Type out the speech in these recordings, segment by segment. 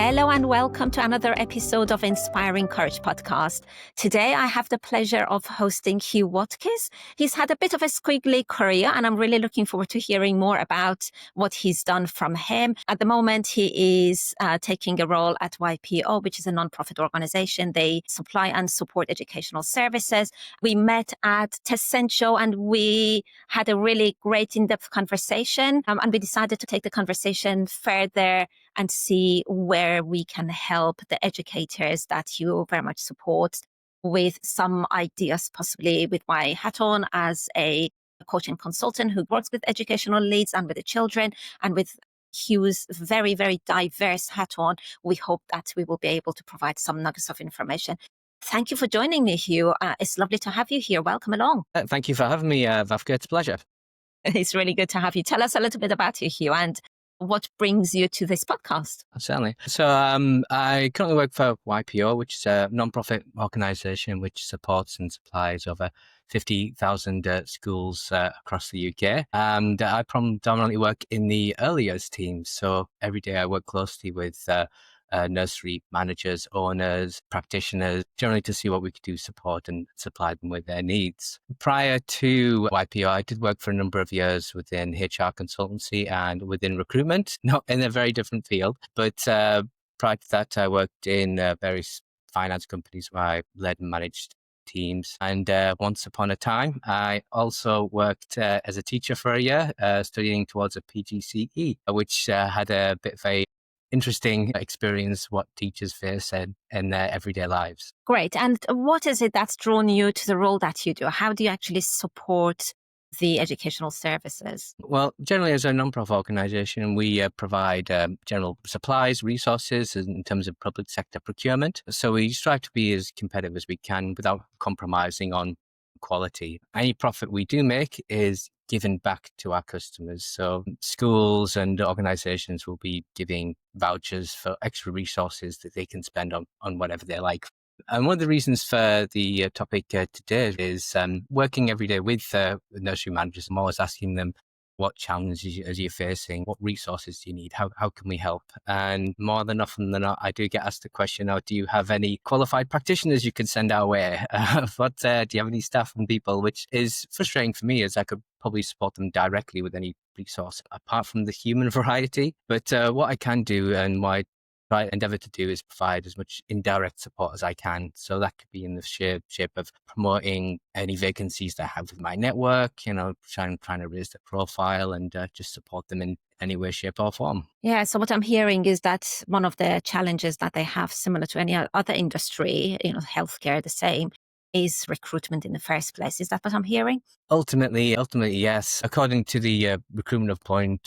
Hello and welcome to another episode of Inspiring Courage Podcast. Today I have the pleasure of hosting Huw Watkiss. He's had a bit of a squiggly career and I'm really looking forward to hearing more about what he's done from him. At the moment, he is taking a role at YPO, which is a non-profit organization. They supply and support educational services. We met at Tessencho and we had a really great in-depth conversation and we decided to take the conversation further and see where we can help the educators that you very much support with some ideas, possibly with my hat on as a coaching consultant who works with educational leads and with the children, and with Huw's very, very diverse hat on. We hope that we will be able to provide some nuggets of information. Thank you for joining me, Huw. It's lovely to have you here. Welcome along. Thank you for having me, Vafa. It's a pleasure. It's really good to have you. Tell us a little bit about you, Huw, and what brings you to this podcast? Certainly. So I currently work for YPO, which is a non-profit organisation which supports and supplies over 50,000 schools across the UK. And I predominantly work in the early years team. So every day I work closely with nursery managers, owners, practitioners, generally to see what we could do to support and supply them with their needs. Prior to YPO, I did work for a number of years within HR consultancy and within recruitment, not in a very different field. But prior to that, I worked in various finance companies where I led and managed teams. And once upon a time, I also worked as a teacher for a year, studying towards a PGCE, which had a bit of a interesting experience what teachers face in their everyday lives. Great. And what is it that's drawn you to the role that you do? How do you actually support the educational services? Well, generally as a non-profit organisation, we provide general supplies, resources in terms of public sector procurement. So we strive to be as competitive as we can without compromising on quality. Any profit we do make is given back to our customers. So schools and organizations will be giving vouchers for extra resources that they can spend on whatever they like. And one of the reasons for the topic today is working every day with nursery managers. I'm always asking them, what challenges are you facing? What resources do you need? How can we help? And more than often than not, I do get asked the question, do you have any qualified practitioners you can send our way? But do you have any staff and people? Which is frustrating for me, as I could probably support them directly with any resource apart from the human variety. But what I can do and what I endeavour to do is provide as much indirect support as I can. So that could be in the shape of promoting any vacancies that I have with my network, trying to raise their profile and just support them in any way, shape or form. Yeah, so what I'm hearing is that one of the challenges that they have, similar to any other industry, healthcare, the same, is recruitment in the first place. Is that what I'm hearing? Ultimately, yes. According to the Recruitment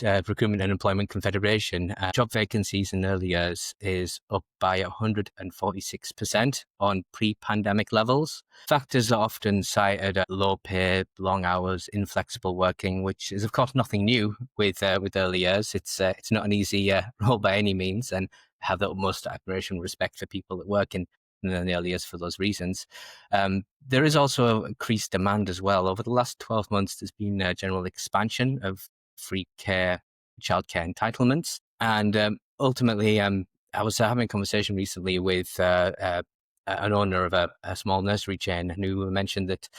and Employment Confederation, job vacancies in early years is up by 146% on pre-pandemic levels. Factors are often cited low pay, long hours, inflexible working, which is of course nothing new with early years. It's not an easy role by any means, and have the utmost admiration and respect for people that work in the early years for those reasons. There is also increased demand as well. Over the last 12 months, there's been a general expansion of free childcare entitlements. And ultimately, I was having a conversation recently with an owner of a small nursery chain who mentioned that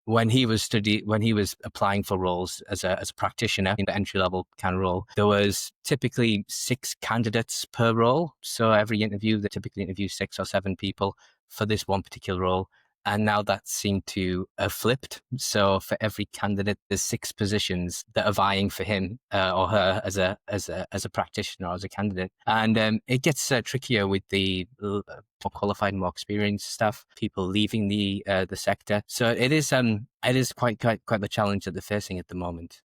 when he was applying for roles as a practitioner in the entry-level kind of role, there was typically 6 candidates per role. So every interview, they typically interview 6 or 7 people for this one particular role. And now that seemed to have flipped. So for every candidate, there's 6 positions that are vying for him or her as a practitioner or as a candidate. And it gets trickier with the more qualified, more experienced staff, people leaving the sector. So it is quite the challenge that they're facing at the moment.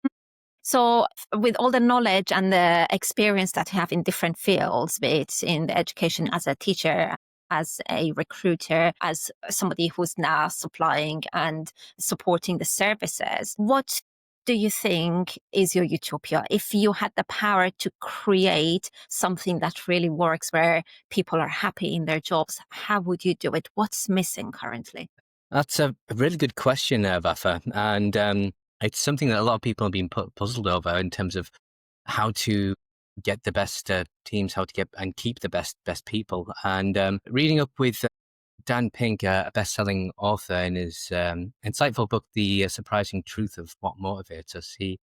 So with all the knowledge and the experience that you have in different fields, be it in the education as a teacher, as a recruiter, as somebody who's now supplying and supporting the services, what do you think is your utopia? If you had the power to create something that really works, where people are happy in their jobs, how would you do it? What's missing currently? That's a really good question, Vafa. And it's something that a lot of people have been puzzled over in terms of how to get the best teams, how to get and keep the best people. And reading up with Dan Pink, a best-selling author, in his insightful book, The Surprising Truth of What Motivates Us, he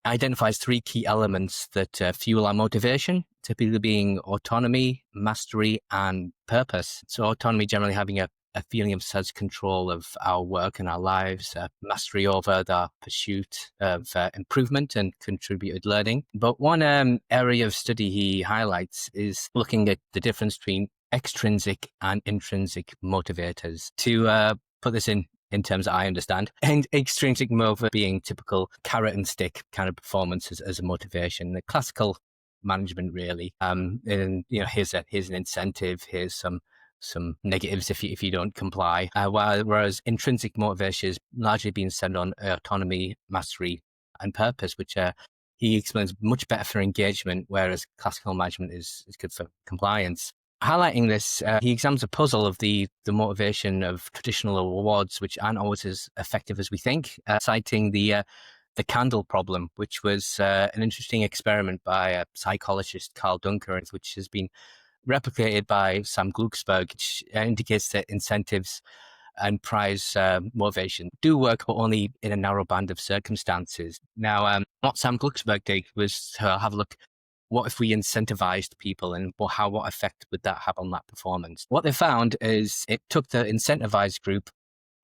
identifies 3 key elements that fuel our motivation, typically being autonomy, mastery, and purpose. So autonomy, generally having a feeling of self-control of our work and our lives, mastery over the pursuit of improvement and contributed learning. But one area of study he highlights is looking at the difference between extrinsic and intrinsic motivators. To put this in terms that I understand, and extrinsic motive being typical carrot and stick kind of performance as a motivation, the classical management really. And here's an incentive, here's some negatives if you don't comply. Whereas intrinsic motivation is largely being centered on autonomy, mastery, and purpose, which he explains much better for engagement, whereas classical management is good for compliance. Highlighting this, he examines a puzzle of the motivation of traditional rewards, which aren't always as effective as we think, citing the candle problem, which was an interesting experiment by psychologist Carl Dunker, which has been replicated by Sam Glucksberg, which indicates that incentives and prize motivation do work, but only in a narrow band of circumstances. Now, what Sam Glucksberg did was have a look. What if we incentivized people, and what effect would that have on that performance? What they found is it took the incentivized group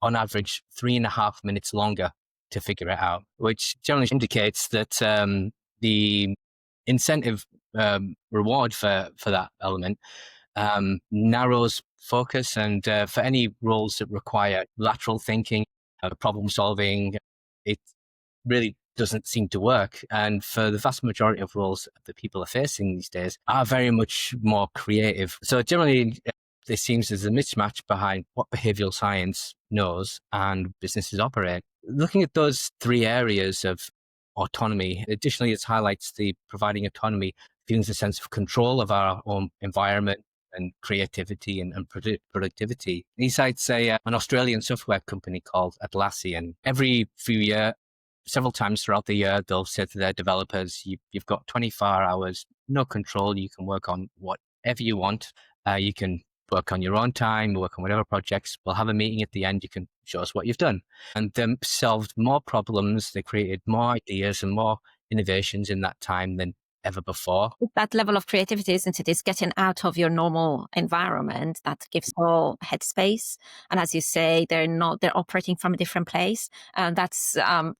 on average 3.5 minutes longer to figure it out, which generally indicates that the incentive reward for that element narrows focus, and for any roles that require lateral thinking, problem solving, it really doesn't seem to work. And for the vast majority of roles that people are facing these days are very much more creative. So generally, it seems there's a mismatch behind what behavioral science knows and businesses operate. Looking at those 3 areas of autonomy, additionally, it highlights the providing autonomy, feelings a sense of control of our own environment and creativity and productivity. He cites an Australian software company called Atlassian. Every few years, several times throughout the year, they'll say to their developers, you've got 24 hours, no control. You can work on whatever you want. You can work on your own time, work on whatever projects. We'll have a meeting at the end. You can show us what you've done. And they solved more problems. They created more ideas and more innovations in that time than ever before. That level of creativity, isn't it, is getting out of your normal environment that gives all headspace. And as you say, they're operating from a different place. And that's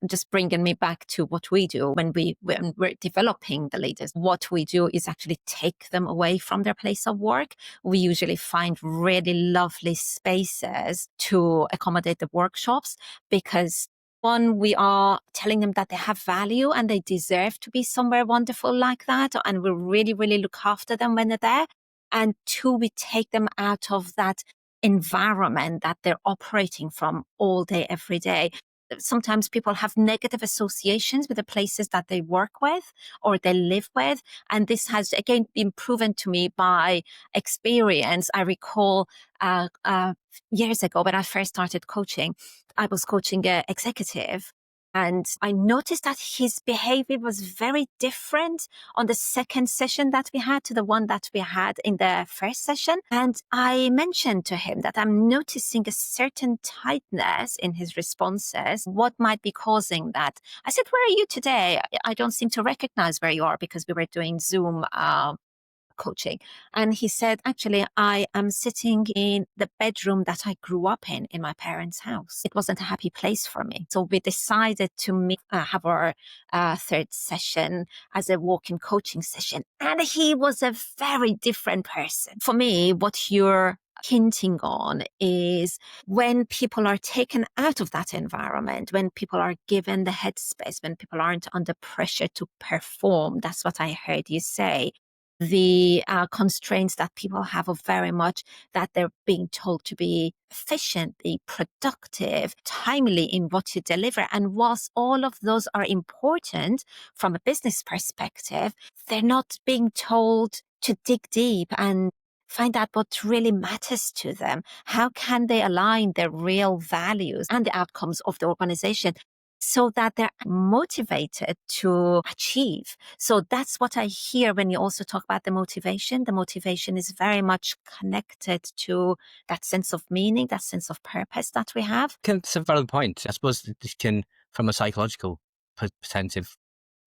just bringing me back to what we do when we're developing the leaders. What we do is actually take them away from their place of work. We usually find really lovely spaces to accommodate the workshops, because one, we are telling them that they have value and they deserve to be somewhere wonderful like that. And we really, really look after them when they're there. And 2, we take them out of that environment that they're operating from all day, every day. Sometimes people have negative associations with the places that they work with or they live with. And this has, again, been proven to me by experience. I recall years ago when I first started coaching, I was coaching an executive, and I noticed that his behavior was very different on the second session that we had to the one that we had in the first session. And I mentioned to him that I'm noticing a certain tightness in his responses. What might be causing that? I said, where are you today? I don't seem to recognize where you are, because we were doing Zoom coaching. And he said, actually, I am sitting in the bedroom that I grew up in my parents' house. It wasn't a happy place for me. So we decided to have our third session as a walk-in coaching session. And he was a very different person. For me, what you're hinting on is when people are taken out of that environment, when people are given the headspace, when people aren't under pressure to perform. That's what I heard you say. The constraints that people have are very much that they're being told to be efficient, be productive, timely in what you deliver. And whilst all of those are important from a business perspective, they're not being told to dig deep and find out what really matters to them. How can they align their real values and the outcomes of the organization? so that they're motivated to achieve. So that's what I hear when you also talk about the motivation. The motivation is very much connected to that sense of meaning, that sense of purpose that we have. It's a valid point. I suppose this can, from a psychological perspective,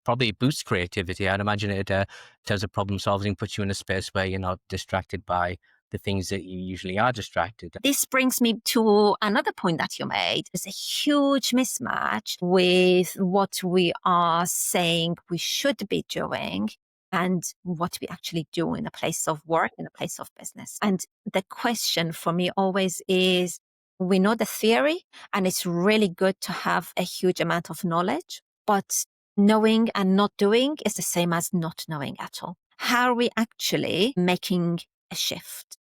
probably boost creativity. I'd imagine it, in terms of problem solving, puts you in a space where you're not distracted by the things that you usually are distracted. This brings me to another point that you made. There's a huge mismatch with what we are saying we should be doing and what we actually do in a place of work, in a place of business. And the question for me always is, we know the theory and it's really good to have a huge amount of knowledge, but knowing and not doing is the same as not knowing at all. How are we actually making a shift?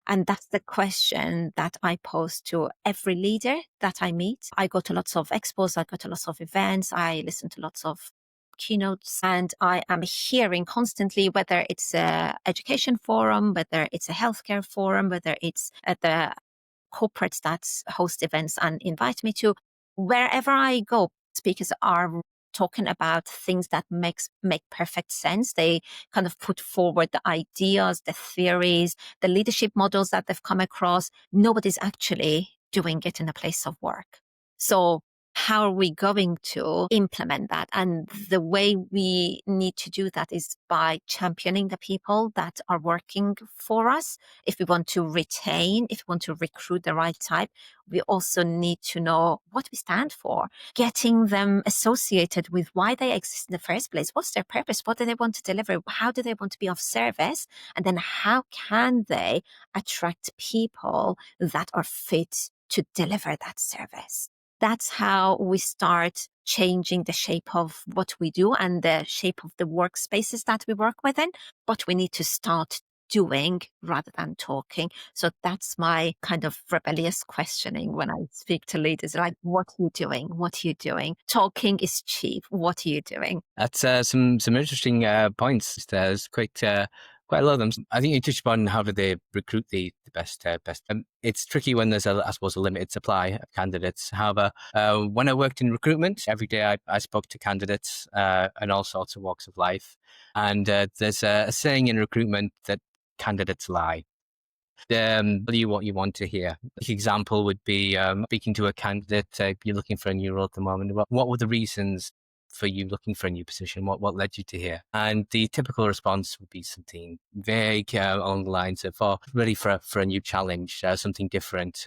And that's the question that I pose to every leader that I meet. I go to lots of expos, I go to lots of events, I listen to lots of keynotes, and I am hearing constantly, whether it's a education forum, whether it's a healthcare forum, whether it's at the corporates that host events and invite me to, wherever I go, speakers are talking about things that make perfect sense. They kind of put forward the ideas, the theories, the leadership models that they've come across. Nobody's actually doing it in a place of work. So how are we going to implement that? And the way we need to do that is by championing the people that are working for us. If we want to retain, if we want to recruit the right type, we also need to know what we stand for, getting them associated with why they exist in the first place. What's their purpose? What do they want to deliver? How do they want to be of service? And then how can they attract people that are fit to deliver that service? That's how we start changing the shape of what we do and the shape of the workspaces that we work within. But we need to start doing rather than talking. So that's my kind of rebellious questioning when I speak to leaders, like, what are you doing? What are you doing? Talking is cheap. What are you doing? That's some interesting points. There's quite a lot of them. I think you touched upon how do they recruit the best. It's tricky when there's I suppose a limited supply of candidates. However, when I worked in recruitment, every day I spoke to candidates in all sorts of walks of life, and there's a saying in recruitment that candidates lie. Tell you what you want to hear. An example would be speaking to a candidate. You're looking for a new role at the moment. What were the reasons for you looking for a new position? What led you to here? And the typical response would be something vague along the lines of, "Oh, ready for a new challenge, something different."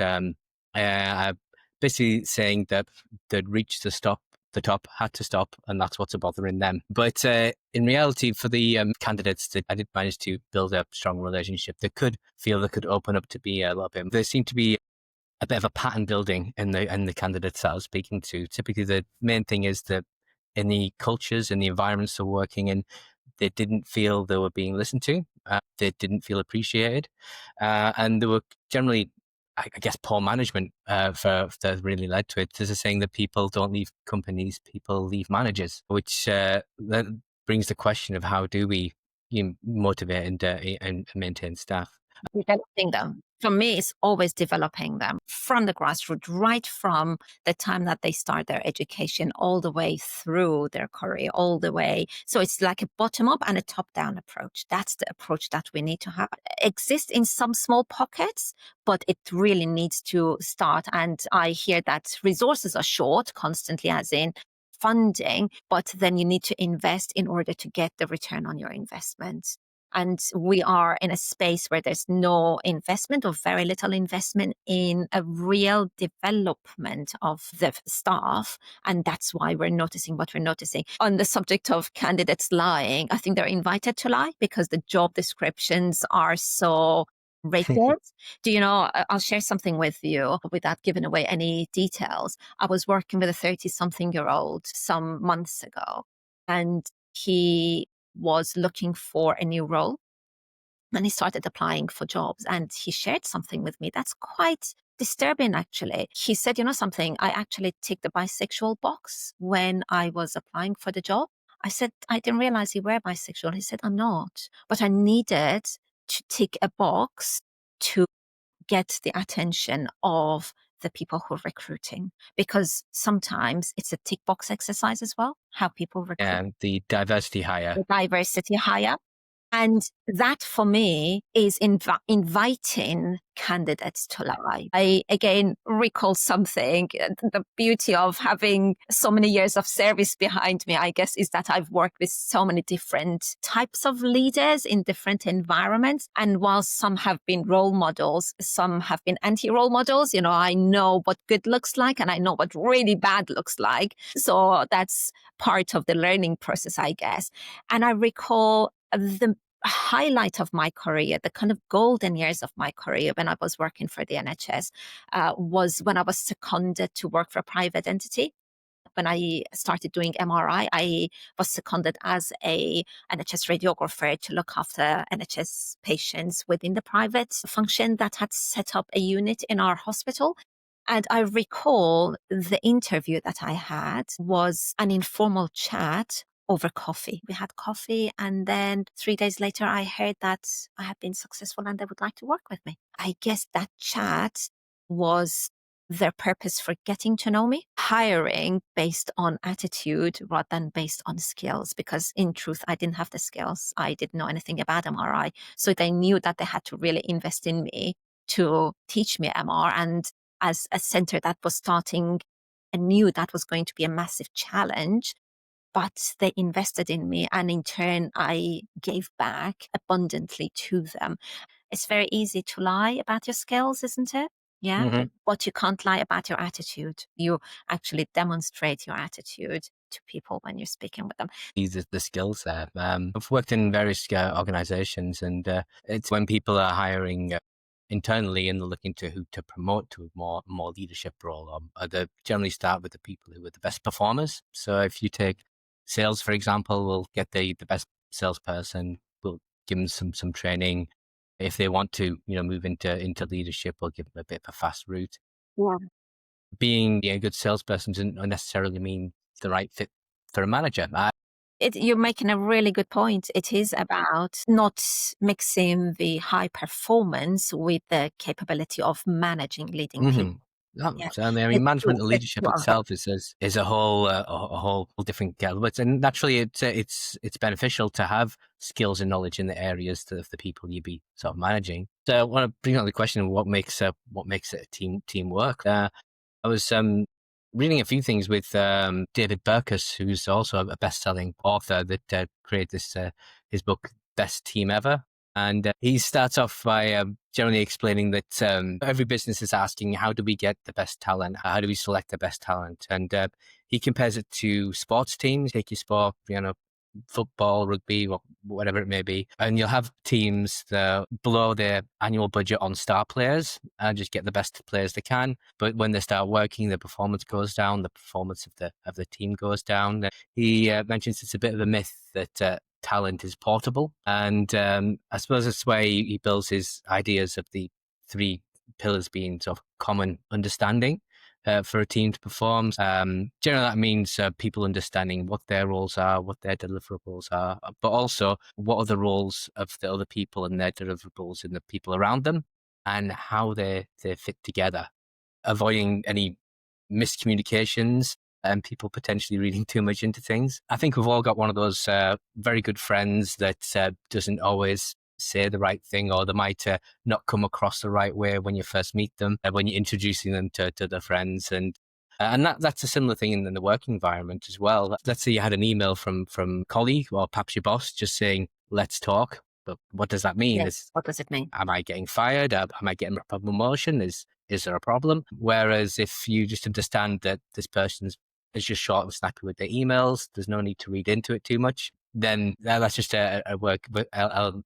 Basically saying that they'd reached the top had to stop, and that's what's bothering them. But in reality, for the candidates that I did manage to build a strong relationship, they could open up to be a little bit. There seemed to be a bit of a pattern building in the candidates I was speaking to. Typically, the main thing is that in the cultures and the environments they're working in, they didn't feel they were being listened to. They didn't feel appreciated, and they were generally, I guess, poor management that really led to it. There's a saying that people don't leave companies, people leave managers, which that brings the question of how do we motivate and maintain staff. Developing them. For me, it's always developing them from the grassroots, right from the time that they start their education all the way through their career, all the way. So it's like a bottom up and a top down approach. That's the approach that we need to have. Exist in some small pockets, but it really needs to start. And I hear that resources are short constantly, as in funding, but then you need to invest in order to get the return on your investment. And we are in a space where there's no investment or very little investment in a real development of the staff. And that's why we're noticing what we're noticing. On the subject of candidates lying, I think they're invited to lie because the job descriptions are so rigid. Do you know, I'll share something with you without giving away any details. I was working with a 30-something-year-old some months ago, and he was looking for a new role, and he started applying for jobs, and he shared something with me that's quite disturbing, actually. He said, you know something, I actually ticked the bisexual box when I was applying for the job. I said, I didn't realize you were bisexual. He said, I'm not, but I needed to tick a box to get the attention of the people who are recruiting, because sometimes it's a tick box exercise as well, how people recruit. And the diversity hire. The diversity hire. And that for me is inviting candidates to lie. I again recall something. The beauty of having so many years of service behind me, I guess, is that I've worked with so many different types of leaders in different environments. And while some have been role models, some have been anti-role models. I know what good looks like and I know what really bad looks like. So that's part of the learning process, I guess. And I recall the highlight of my career, the kind of golden years of my career when I was working for the NHS, was when I was seconded to work for a private entity. When I started doing MRI, I was seconded as a NHS radiographer to look after NHS patients within the private function that had set up a unit in our hospital. And I recall the interview that I had was an informal chat over coffee. We had coffee, and then 3 days later, I heard that I had been successful and they would like to work with me. I guess that chat was their purpose for getting to know me, hiring based on attitude rather than based on skills, because in truth, I didn't have the skills. I didn't know anything about MRI. So they knew that they had to really invest in me to teach me MR. And as a center that was starting, I knew that was going to be a massive challenge, but they invested in me. And in turn, I gave back abundantly to them. It's very easy to lie about your skills, isn't it? Yeah. Mhm. But you can't lie about your attitude. You actually demonstrate your attitude to people when you're speaking with them. These are the skills there. I've worked in various organizations, and it's when people are hiring internally and they're looking to who to promote to a more leadership role, they generally start with the people who are the best performers. So if you take sales, for example, we'll get the best salesperson, we'll give them some training. If they want to, move into leadership, we'll give them a bit of a fast route. Yeah. Being a good salesperson doesn't necessarily mean the right fit for a manager. You're making a really good point. It is about not mixing the high performance with the capability of managing, leading people. Yeah. Certainly. I mean, The management and the leadership two are very itself is a whole different kettle. But and naturally, it's beneficial to have skills and knowledge in the areas of the people you be sort of managing. So I want to bring up the question of what makes it a teamwork. I was reading a few things with David Burkus, who's also a best-selling author that created this his book Best Team Ever. And he starts off by generally explaining that every business is asking, how do we get the best talent? How do we select the best talent? And he compares it to sports teams. Take your sport, football, rugby, or whatever it may be. And you'll have teams that blow their annual budget on star players and just get the best players they can. But when they start working, the performance goes down, the performance of the team goes down. He mentions it's a bit of a myth that talent is portable. And I suppose that's why he builds his ideas of the three pillars being sort of common understanding for a team to perform. Generally, that means people understanding what their roles are, what their deliverables are, but also what are the roles of the other people and their deliverables and the people around them and how they fit together, avoiding any miscommunications and people potentially reading too much into things. I think we've all got one of those very good friends that doesn't always say the right thing, or they might not come across the right way when you first meet them, when you're introducing them to their friends. And that's a similar thing in the work environment as well. Let's say you had an email from a colleague or perhaps your boss just saying, let's talk. But what does that mean? Yes. What does it mean? Am I getting fired? Am I getting a promotion? Is there a problem? Whereas if you just understand that this person's is just short and snappy with their emails, there's no need to read into it too much, then that's just an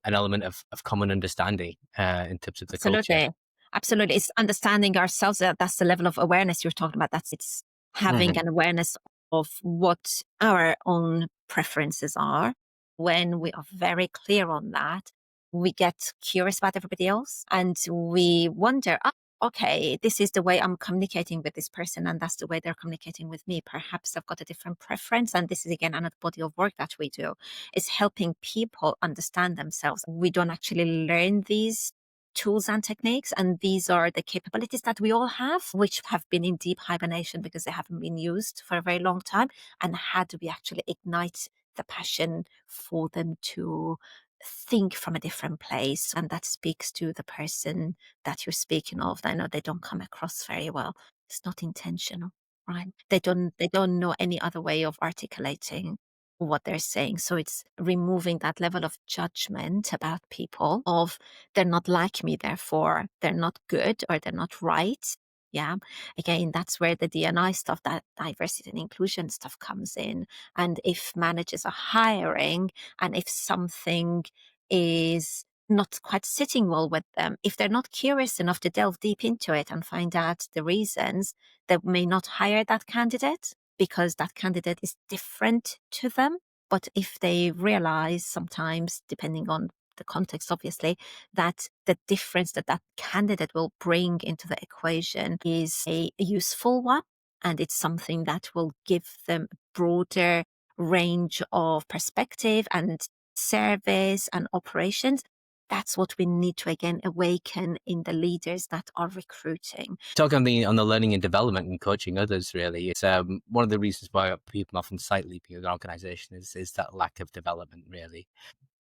element of common understanding in terms of the culture. Absolutely. Absolutely. It's understanding ourselves. That's the level of awareness you're talking about. It's having an awareness of what our own preferences are. When we are very clear on that, we get curious about everybody else and we wonder, oh, okay, this is the way I'm communicating with this person and that's the way they're communicating with me. Perhaps I've got a different preference. And this is again another body of work that we do, is helping people understand themselves. We don't actually learn these tools and techniques, and these are the capabilities that we all have, which have been in deep hibernation because they haven't been used for a very long time. And how do we actually ignite the passion for them to think from a different place? And that speaks to the person that you're speaking of. I know they don't come across very well. It's not intentional, right? They don't know any other way of articulating what they're saying. So it's removing that level of judgment about people of they're not like me, therefore they're not good or they're not right. Yeah. Again, that's where the D&I stuff, that diversity and inclusion stuff comes in. And if managers are hiring and if something is not quite sitting well with them, if they're not curious enough to delve deep into it and find out the reasons, they may not hire that candidate because that candidate is different to them. But if they realize sometimes, depending on the context, obviously, that the difference that that candidate will bring into the equation is a useful one, and it's something that will give them a broader range of perspective and service and operations, that's what we need to again awaken in the leaders that are recruiting. Talking on the learning and development and coaching others, really, it's one of the reasons why people often cite leaving an organisation is that lack of development, really.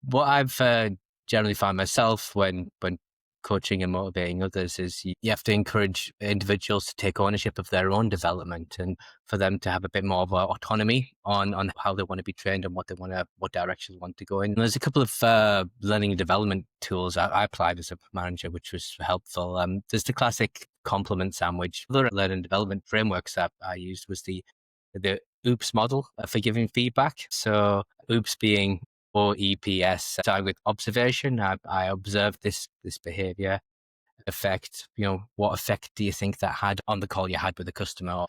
What I've generally found myself when coaching and motivating others is you have to encourage individuals to take ownership of their own development and for them to have a bit more of autonomy on how they want to be trained and what direction they want to go in. And there's a couple of learning and development tools I applied as a manager, which was helpful. There's the classic compliment sandwich. Other learning and development frameworks that I used was the OOPS model for giving feedback. So OOPS being OEPS, starting with observation. I observed this behavior effect. What effect do you think that had on the call you had with the customer? Or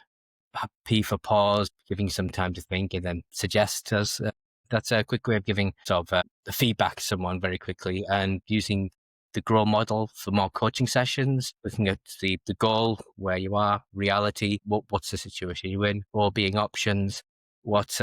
P for pause, giving some time to think and then suggest us. That's a quick way of giving sort of feedback to someone very quickly, and using the GROW model for more coaching sessions, looking at the goal, where you are, reality, what's the situation you're in, or being options, what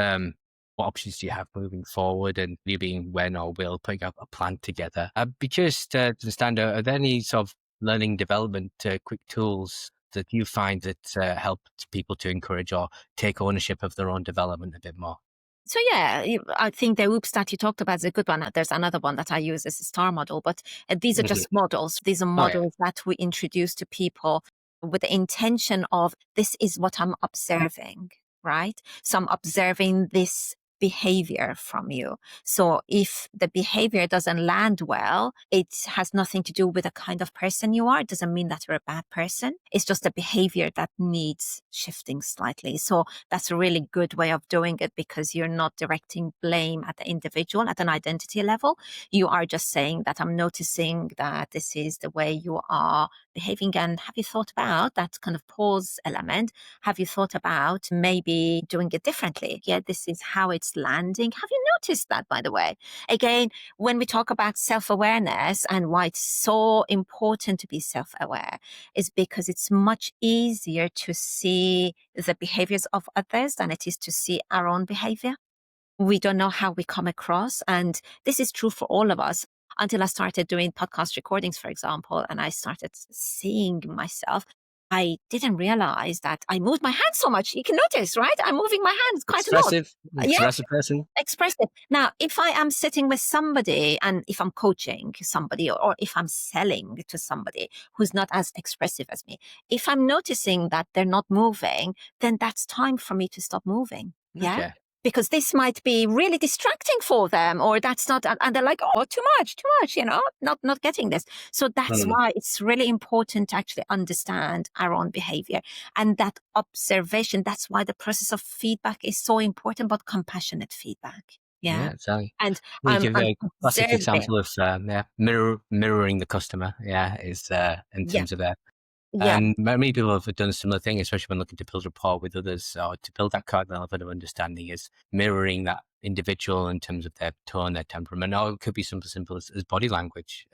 options do you have moving forward, and you being when or will putting up a plan together. I'd be curious to understand, are there any sort of learning development quick tools that you find that help people to encourage or take ownership of their own development a bit more? So yeah, I think the OOPS that you talked about is a good one. There's another one that I use as a STAR model, but these are just models. These are Oh, yeah. models that we introduce to people with the intention of this is what I'm observing, right? So I'm observing this behavior from you. So if the behavior doesn't land well, it has nothing to do with the kind of person you are. It doesn't mean that you're a bad person. It's just a behavior that needs shifting slightly. So that's a really good way of doing it, because you're not directing blame at the individual at an identity level. You are just saying that I'm noticing that this is the way you are behaving. And have you thought about that kind of pause element? Have you thought about maybe doing it differently? Yeah, this is how it's landing. Have you noticed that, by the way? Again, when we talk about self-awareness and why it's so important to be self-aware, is because it's much easier to see the behaviors of others than it is to see our own behavior. We don't know how we come across. And this is true for all of us. Until I started doing podcast recordings, for example, and I started seeing myself, I didn't realize that I moved my hands so much. You can notice, right? I'm moving my hands quite a lot. Yeah, Expressive person. expressive. Now, if I am sitting with somebody and if I'm coaching somebody, or if I'm selling to somebody who's not as expressive as me, if I'm noticing that they're not moving, then that's time for me to stop moving. Yeah. Okay. Because this might be really distracting for them, or that's not, and they're like, oh, too much, not getting this. So that's why it's really important to actually understand our own behavior and that observation. That's why the process of feedback is so important, but compassionate feedback. Yeah. Yeah, exactly. And You give I'm a classic observing. example of mirroring the customer. Yeah, is in Yeah. terms of that. Yeah. And many people have done a similar thing, especially when looking to build rapport with others or to build that kind of level of understanding, is mirroring that individual in terms of their tone, their temperament, or it could be something simple as body language,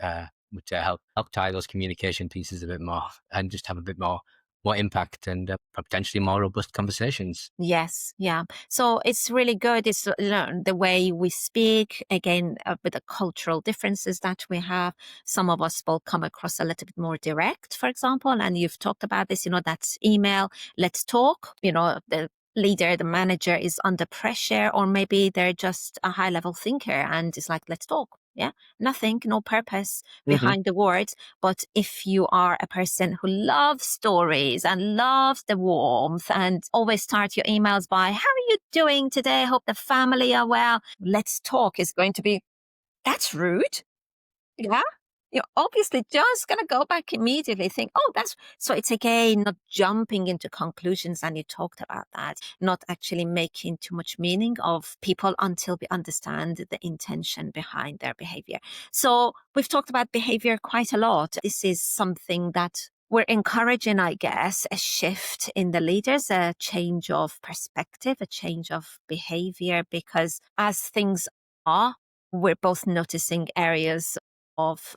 which help tie those communication pieces a bit more and just have a bit more more impact and potentially more robust conversations. Yes, yeah. So it's really good. It's learn the way we speak again with the cultural differences that we have. Some of us will come across a little bit more direct, for example, and you've talked about this. That's email. Let's talk. The leader, the manager is under pressure, or maybe they're just a high level thinker, and it's like, let's talk. Yeah, nothing, no purpose Hmm. behind the words. But if you are a person who loves stories and loves the warmth and always start your emails by, how are you doing today? Hope the family are well. Let's talk is going to be, that's rude. Yeah. You're obviously just going to go back immediately, think, oh, that's so it's again not jumping into conclusions. And you talked about that, not actually making too much meaning of people until we understand the intention behind their behavior. So we've talked about behavior quite a lot. This is something that we're encouraging, I guess, a shift in the leaders, a change of perspective, a change of behavior, because as things are, we're both noticing areas of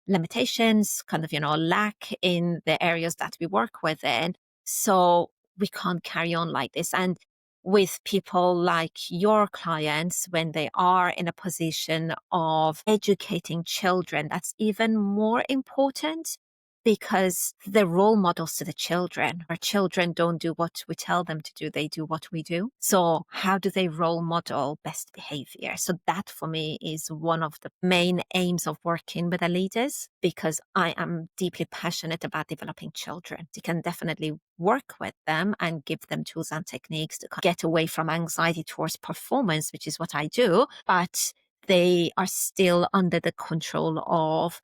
limitations, kind of, lack in the areas that we work within. So we can't carry on like this. And with people like your clients, when they are in a position of educating children, that's even more important because they're role models to the children. Our children don't do what we tell them to do, they do what we do. So how do they role model best behavior? So that for me is one of the main aims of working with the leaders, because I am deeply passionate about developing children. You can definitely work with them and give them tools and techniques to get away from anxiety towards performance, which is what I do, but they are still under the control of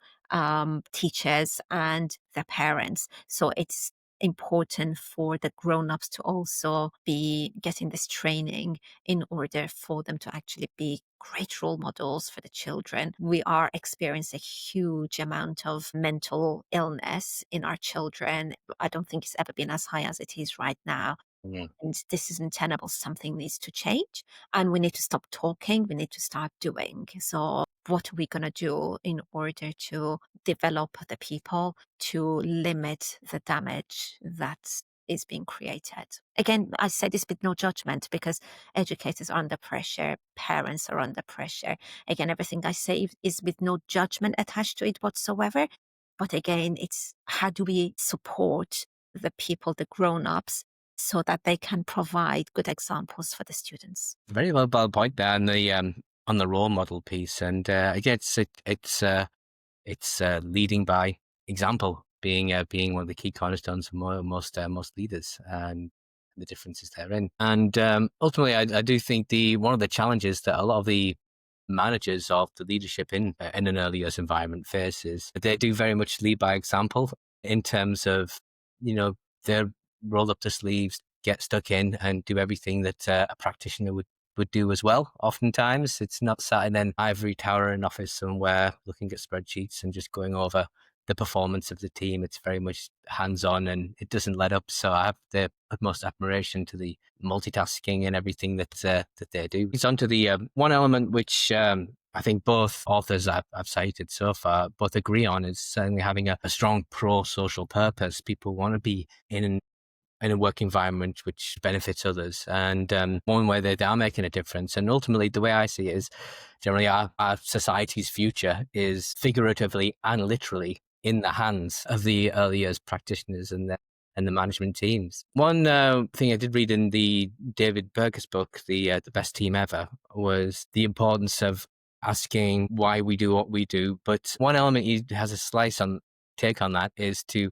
teachers and their parents. So it's important for the grown-ups to also be getting this training in order for them to actually be great role models for the children. We are experiencing a huge amount of mental illness in our children. I don't think it's ever been as high as it is right now. Yeah. And this isn't tenable. Something needs to change. And we need to stop talking. We need to start doing. So what are we going to do in order to develop the people to limit the damage that is being created? Again, I say this with no judgment, because educators are under pressure, parents are under pressure. Again, everything I say is with no judgment attached to it whatsoever. But again, it's how do we support the people, the grown-ups, so that they can provide good examples for the students. Very well point there on the role model piece, and again, it's leading by example, being one of the key cornerstones for most leaders, and the differences therein. And ultimately, I do think one of the challenges that a lot of the managers of the leadership in an early years environment faces, they do very much lead by example in terms of they're roll up the sleeves, get stuck in, and do everything that a practitioner would do as well. Oftentimes, it's not sat in an ivory tower in an office somewhere looking at spreadsheets and just going over the performance of the team. It's very much hands-on, and it doesn't let up. So I have the utmost admiration to the multitasking and everything that they do. It's onto the one element which I think both authors I've cited so far both agree on, is certainly having a strong pro-social purpose. People want to be in a work environment which benefits others, and one way they are making a difference. And ultimately, the way I see it is generally our society's future is figuratively and literally in the hands of the early years practitioners and the management teams. One thing I did read in the David Burkus book, the Best Team Ever, was the importance of asking why we do what we do. But one element he has a take on that is to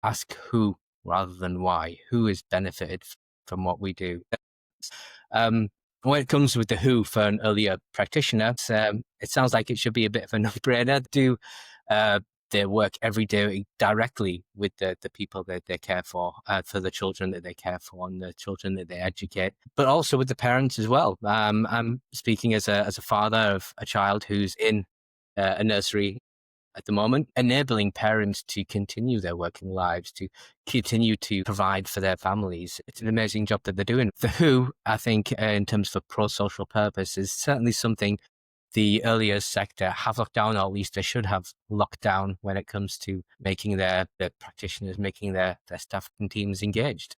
ask who rather than why. Who is benefited from what we do? When it comes with the who for an earlier practitioner, it sounds like it should be a bit of a no-brainer. Do their work every day directly with the people that they care for the children that they care for and the children that they educate, but also with the parents as well. I'm speaking as a father of a child who's in a nursery at the moment, enabling parents to continue their working lives, to continue to provide for their families. It's an amazing job that they're doing. The who, I think, in terms of pro-social purpose, is certainly something the early years sector have locked down, or at least they should have locked down when it comes to making their practitioners, making their staff and teams engaged.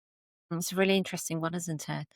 It's a really interesting one, isn't it?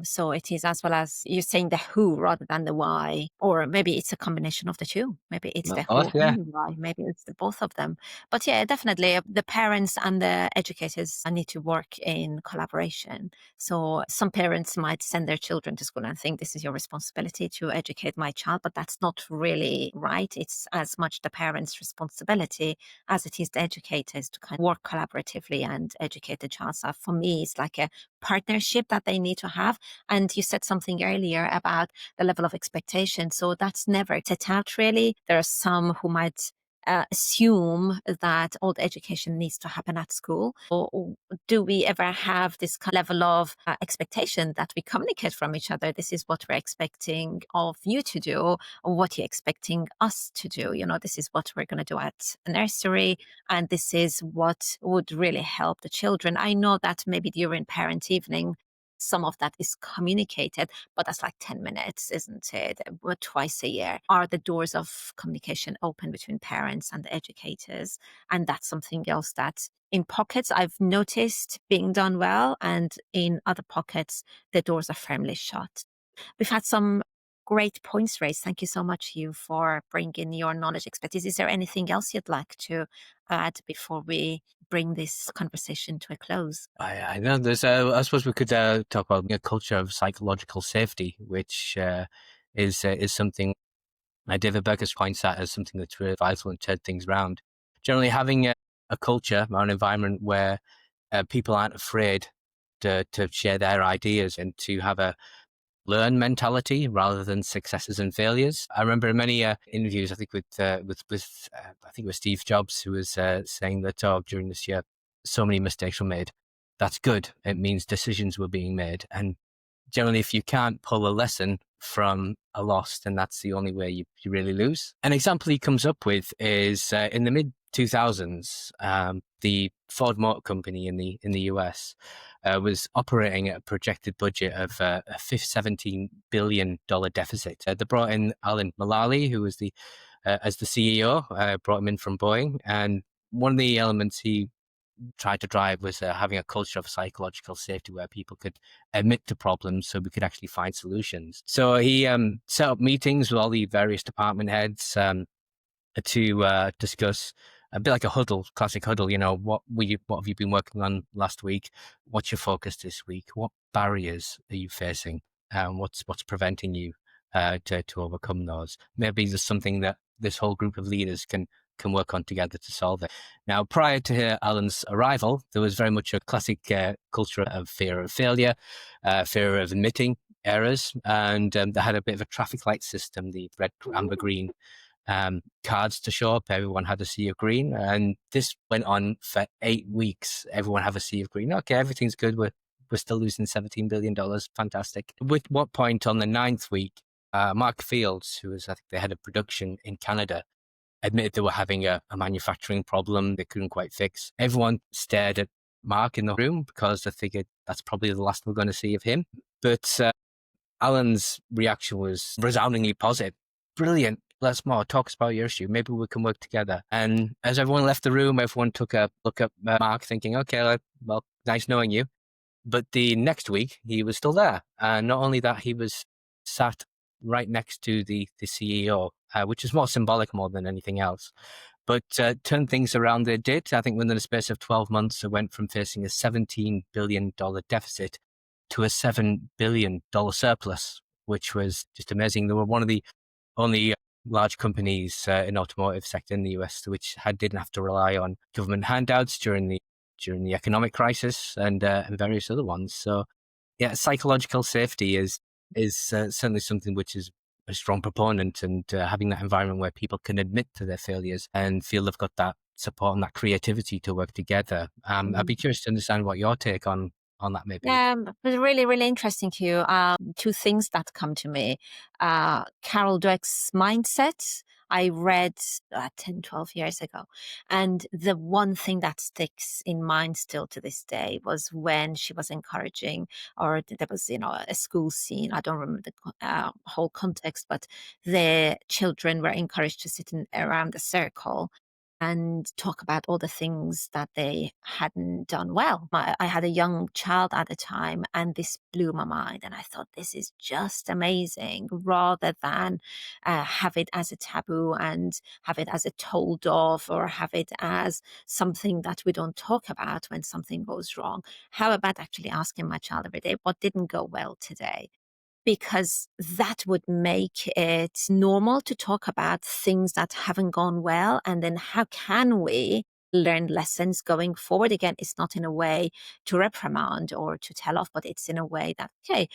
So it is, as well as you're saying the who rather than the why, or maybe it's a combination of the two. Maybe it's Of the course, who yeah. and the why. Maybe it's the both of them. But yeah, definitely the parents and the educators need to work in collaboration. So some parents might send their children to school and think this is your responsibility to educate my child, but that's not really right. It's as much the parents' responsibility as it is the educators to kind of work collaboratively and educate the child. So for me, it's like a partnership that they need to have. And you said something earlier about the level of expectation. So that's never set out really. There are some who might assume that all the education needs to happen at school? Or do we ever have this level of expectation that we communicate from each other? This is what we're expecting of you to do, or what you're expecting us to do. You know, this is what we're going to do at nursery, and this is what would really help the children. I know that maybe during parent evening, some of that is communicated, but that's like 10 minutes, isn't it? But twice a year. Are the doors of communication open between parents and the educators? And that's something else that in pockets I've noticed being done well, and in other pockets, the doors are firmly shut. We've had some great points raised. Thank you so much, Hugh, for bringing your knowledge, expertise. Is there anything else you'd like to add before we bring this conversation to a close? I know there's, I suppose we could talk about a culture of psychological safety, which is something David Burgess points at as something that's really vital and turn things around. Generally, having a culture or an environment where people aren't afraid to share their ideas and to have a learn mentality rather than successes and failures. I remember in many interviews, I think with I think it was Steve Jobs, who was saying that during this year, so many mistakes were made. That's good. It means decisions were being made. And generally, if you can't pull a lesson from a loss, then that's the only way you really lose. An example he comes up with is in the mid 2000s, the Ford Motor Company in the US was operating at a projected budget of a $17 billion deficit. They brought in Alan Mulally, who was the as the CEO, brought him in from Boeing, and one of the elements he tried to drive was having a culture of psychological safety where people could admit to problems so we could actually find solutions. So he set up meetings with all the various department heads to discuss a bit like a huddle, classic huddle. You know, what have you been working on last week? What's your focus this week? What barriers are you facing? What's preventing you to overcome those? Maybe there's something that this whole group of leaders can work on together to solve it. Now, prior to Alan's arrival, there was very much a classic culture of fear of failure, fear of admitting errors, and they had a bit of a traffic light system, the red, amber, green cards to show up. Everyone had a sea of green, and this went on for 8 weeks. Everyone had a sea of green. Okay, everything's good. We're still losing $17 billion. Fantastic. With what point on the 9th week, Mark Fields, who was, I think, the head of production in Canada, admitted they were having a manufacturing problem they couldn't quite fix. Everyone stared at Mark in the room because they figured that's probably the last we're going to see of him. But Alan's reaction was resoundingly positive. Brilliant. Let's more talk about your issue. Maybe we can work together. And as everyone left the room, everyone took a look at Mark thinking, okay, well, nice knowing you. But the next week, he was still there. And not only that, he was sat right next to the CEO, which is more symbolic more than anything else. But turned things around they did. I think within the space of 12 months, it went from facing a $17 billion deficit to a $7 billion surplus, which was just amazing. They were one of the only large companies in automotive sector in the US which didn't have to rely on government handouts during the economic crisis and various other ones. So yeah, psychological safety is certainly something which is a strong proponent, and having that environment where people can admit to their failures and feel they've got that support and that creativity to work together. I'd be curious to understand what your take on on that may be. It was really, really interesting to you. Two things that come to me. Carol Dweck's Mindset, I read 10, 12 years ago. And the one thing that sticks in mind still to this day was when she was encouraging, or there was, a school scene. I don't remember the whole context, but the children were encouraged to sit around a circle and talk about all the things that they hadn't done well. I had a young child at the time, and this blew my mind. And I thought, this is just amazing, rather than have it as a taboo and have it as a told off, or have it as something that we don't talk about when something goes wrong. How about actually asking my child every day, what didn't go well today? Because that would make it normal to talk about things that haven't gone well. And then how can we learn lessons going forward? Again, it's not in a way to reprimand or to tell off, but it's in a way that, okay,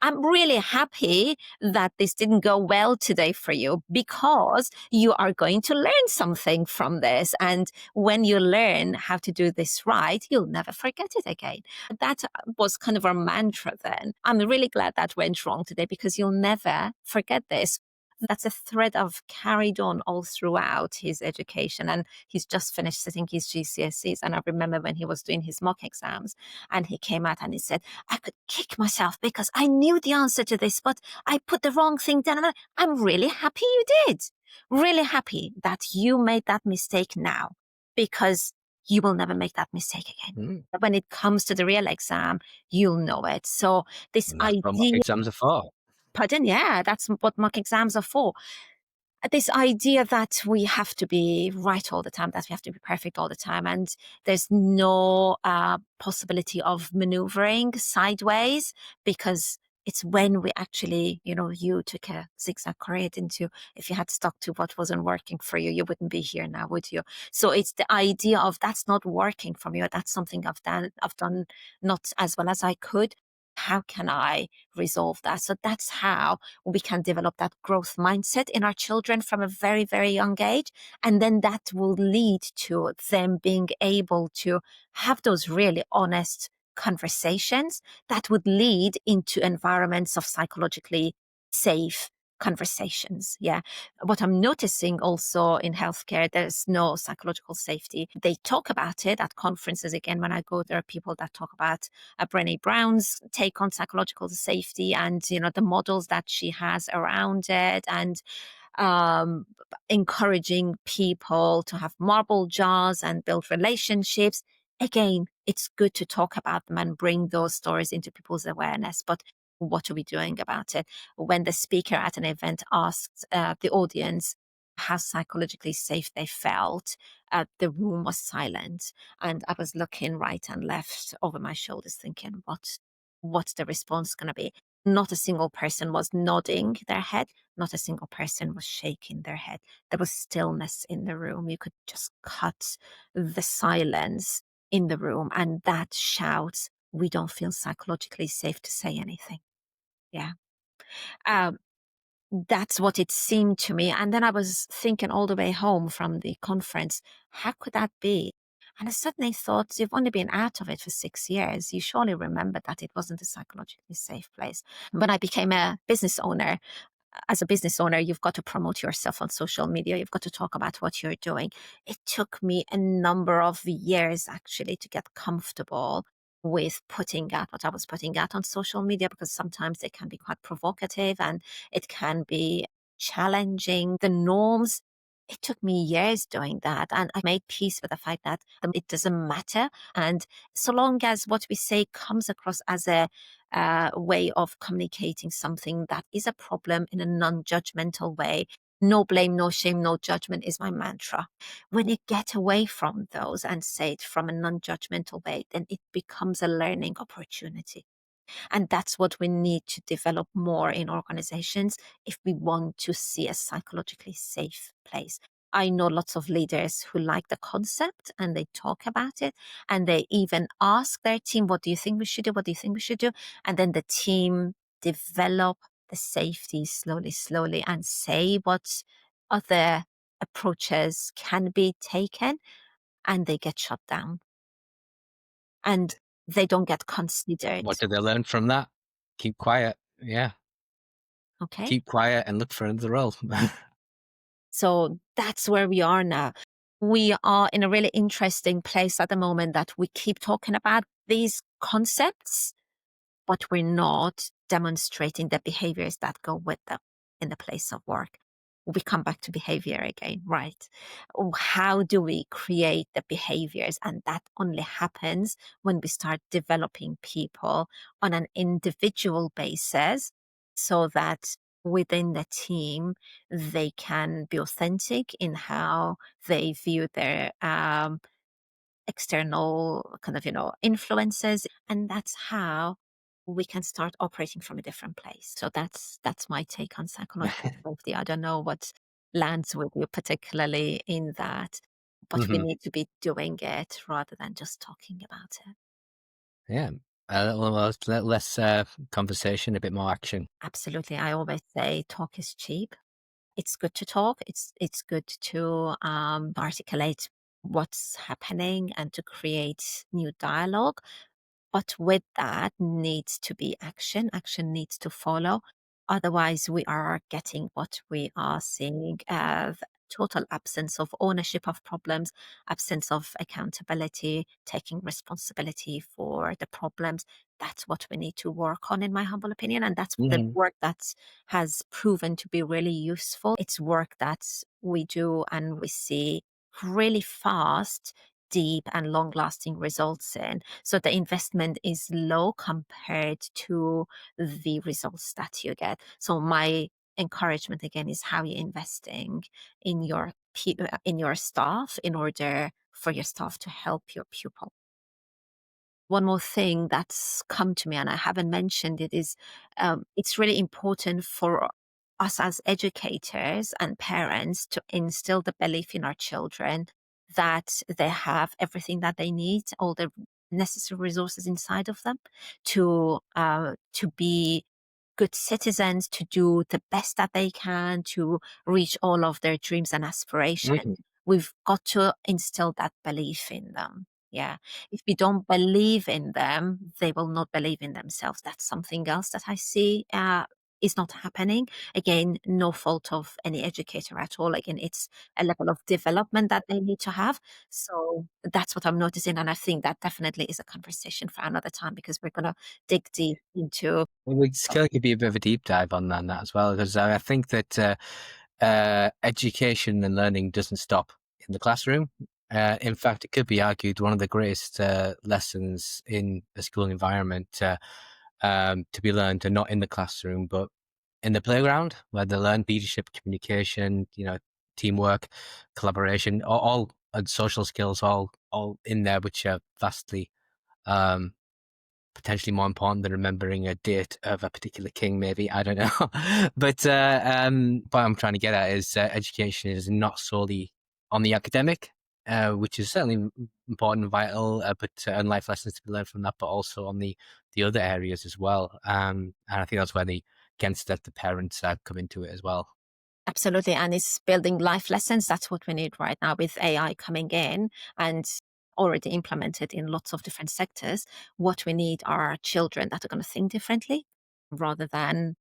I'm really happy that this didn't go well today for you, because you are going to learn something from this. And when you learn how to do this right, you'll never forget it again. That was kind of our mantra then. I'm really glad that went wrong today, because you'll never forget this. That's a thread I've carried on all throughout his education. And he's just finished sitting his GCSEs. And I remember when he was doing his mock exams, and he came out and he said, I could kick myself because I knew the answer to this, but I put the wrong thing down. And I'm really happy you did. Really happy that you made that mistake now, because you will never make that mistake again. When it comes to the real exam, you'll know it. So this And that's what mock idea, exams are for. pardon, yeah, that's what mock exams are for. This idea that we have to be right all the time, that we have to be perfect all the time, and there's no possibility of maneuvering sideways, because it's when we actually, you took a zigzag career, didn't you? If you had stuck to what wasn't working for you, you wouldn't be here now, would you? So it's the idea of, that's not working for me, or that's something I've done not as well as I could. How can I resolve that? So that's how we can develop that growth mindset in our children from a very, very young age. And then that will lead to them being able to have those really honest conversations that would lead into environments of psychologically safe conversations. Yeah. What I'm noticing also in healthcare, there's no psychological safety. They talk about it at conferences. Again, when I go, there are people that talk about Brené Brown's take on psychological safety, and the models that she has around it, and um, encouraging people to have marble jars and build relationships. Again, it's good to talk about them and bring those stories into people's awareness. But what are we doing about it? When the speaker at an event asked the audience how psychologically safe they felt, the room was silent. And I was looking right and left over my shoulders thinking, what's the response going to be? Not a single person was nodding their head. Not a single person was shaking their head. There was stillness in the room. You could just cut the silence in the room. And that shouts, we don't feel psychologically safe to say anything. Yeah. Um, that's what it seemed to me. And then I was thinking all the way home from the conference, how could that be? And I suddenly thought, you've only been out of it for 6 years. You surely remember that it wasn't a psychologically safe place. When I became a business owner, as a business owner, you've got to promote yourself on social media. You've got to talk about what you're doing. It took me a number of years actually to get comfortable with putting out what I was putting out on social media, because sometimes it can be quite provocative and it can be challenging the norms. It took me years doing that, and I made peace with the fact that it doesn't matter. And so long as what we say comes across as a way of communicating something that is a problem in a non-judgmental way. No blame, no shame, no judgment is my mantra. When you get away from those and say it from a non-judgmental way, then it becomes a learning opportunity. And that's what we need to develop more in organizations if we want to see a psychologically safe place. I know lots of leaders who like the concept and they talk about it, and they even ask their team, what do you think we should do? What do you think we should do? And then the team develop the safety slowly, and say what other approaches can be taken, and they get shut down. And they don't get considered. What do they learn from that? Keep quiet. Yeah. Okay. Keep quiet and look for another role. So that's where we are now. We are in a really interesting place at the moment that we keep talking about these concepts, but we're not demonstrating the behaviors that go with them in the place of work. We come back to behavior again, right? How do we create the behaviors? And that only happens when we start developing people on an individual basis so that within the team, they can be authentic in how they view their external kind of, influences. And that's how we can start operating from a different place. So that's my take on psychological safety. I don't know what lands with you particularly in that, but we Hmm. need to be doing it rather than just talking about it. Yeah. Less conversation, a bit more action. Absolutely. I always say talk is cheap. It's good to talk. It's good to articulate what's happening and to create new dialogue. But with that needs to be action. Action needs to follow. Otherwise, we are getting what we are seeing as total absence of ownership of problems, absence of accountability, taking responsibility for the problems. That's what we need to work on, in my humble opinion. And that's the Mhm. work that has proven to be really useful. It's work that we do and we see really fast, deep and long lasting results in. So the investment is low compared to the results that you get. So my encouragement again is how you're investing in in your staff in order for your staff to help your pupil. One more thing that's come to me, and I haven't mentioned it, is it's really important for us as educators and parents to instill the belief in our children that they have everything that they need, all the necessary resources inside of them to be good citizens, to do the best that they can, to reach all of their dreams and aspirations. Mhm. We've got to instill that belief in them. Yeah. If we don't believe in them, they will not believe in themselves. That's something else that I see is not happening. Again, no fault of any educator at all. Again, it's a level of development that they need to have. So that's what I'm noticing. And I think that definitely is a conversation for another time because we're going to dig deep into. Well, it's going to be a bit of a deep dive on that as well, because I think that education and learning doesn't stop in the classroom. In fact, it could be argued one of the greatest lessons in a school environment to be learned are not in the classroom, but in the playground, where they learn leadership, communication, teamwork, collaboration, all and social skills, all in there, which are vastly um, potentially more important than remembering a date of a particular king, maybe. I don't know. But what I'm trying to get at is education is not solely on the academic, which is certainly important and vital, and life lessons to be learned from that, but also on the other areas as well. And I think that's where the parents come into it as well. Absolutely. And it's building life lessons. That's what we need right now with AI coming in and already implemented in lots of different sectors. What we need are children that are going to think differently rather than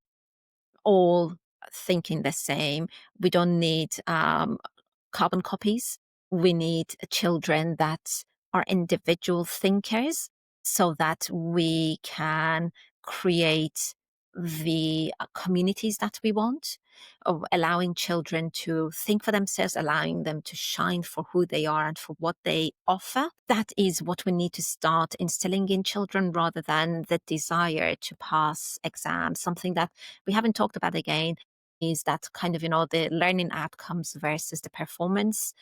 all thinking the same. We don't need carbon copies. We need children that are individual thinkers so that we can create the communities that we want, of allowing children to think for themselves, allowing them to shine for who they are and for what they offer. That is what we need to start instilling in children rather than the desire to pass exams, something that we haven't talked about again is that kind of, the learning outcomes versus the performance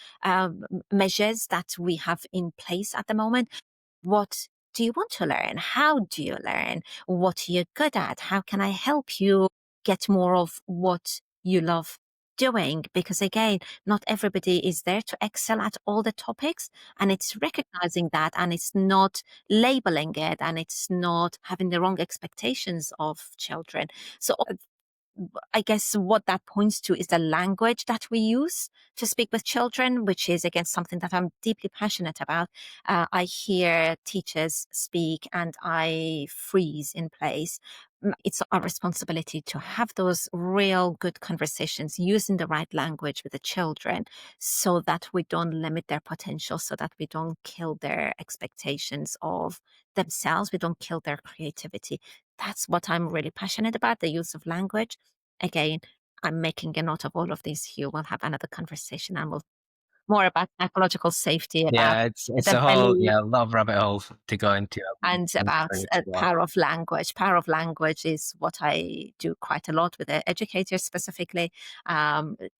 measures that we have in place at the moment. What do you want to learn? How do you learn? What are you good at? How can I help you get more of what you love doing? Because again, not everybody is there to excel at all the topics. And it's recognizing that and it's not labeling it and it's not having the wrong expectations of children. So I guess what that points to is the language that we use to speak with children, which is, again, something that I'm deeply passionate about. I hear teachers speak and I freeze in place. It's our responsibility to have those real good conversations using the right language with the children so that we don't limit their potential, so that we don't kill their expectations of themselves, we don't kill their creativity. That's what I'm really passionate about, the use of language. Again, I'm making a note of all of these here. We'll have another conversation and we'll more about psychological safety, about Yeah, it's the a whole, belly, yeah, a lot of rabbit hole to go into. and about Yeah. power of language. Power of language is what I do quite a lot with the educators specifically.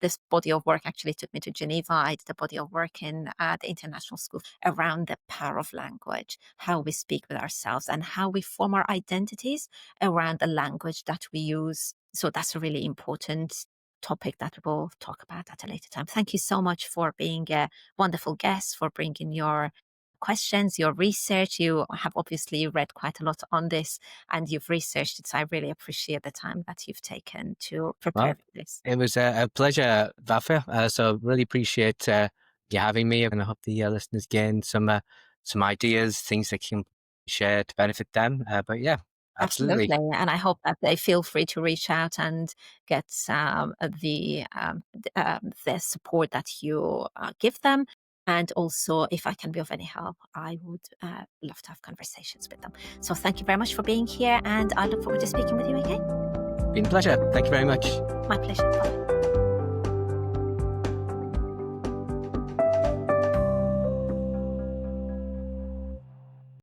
This body of work actually took me to Geneva. I did a body of work in the international school around the power of language, how we speak with ourselves and how we form our identities around the language that we use. So that's a really important topic that we'll talk about at a later time. Thank you so much for being a wonderful guest, for bringing your questions, your research. You have obviously read quite a lot on this and you've researched it. So I really appreciate the time that you've taken to prepare Well, for this. it was a pleasure, Vafa. So really appreciate you having me, and I hope the listeners gain some ideas, things that can share to benefit them. But yeah, absolutely. Absolutely. And I hope that they feel free to reach out and get the support that you give them. And also, if I can be of any help, I would love to have conversations with them. So thank you very much for being here. And I look forward to speaking with you again. Been a pleasure. Thank you very much. My pleasure. Bye.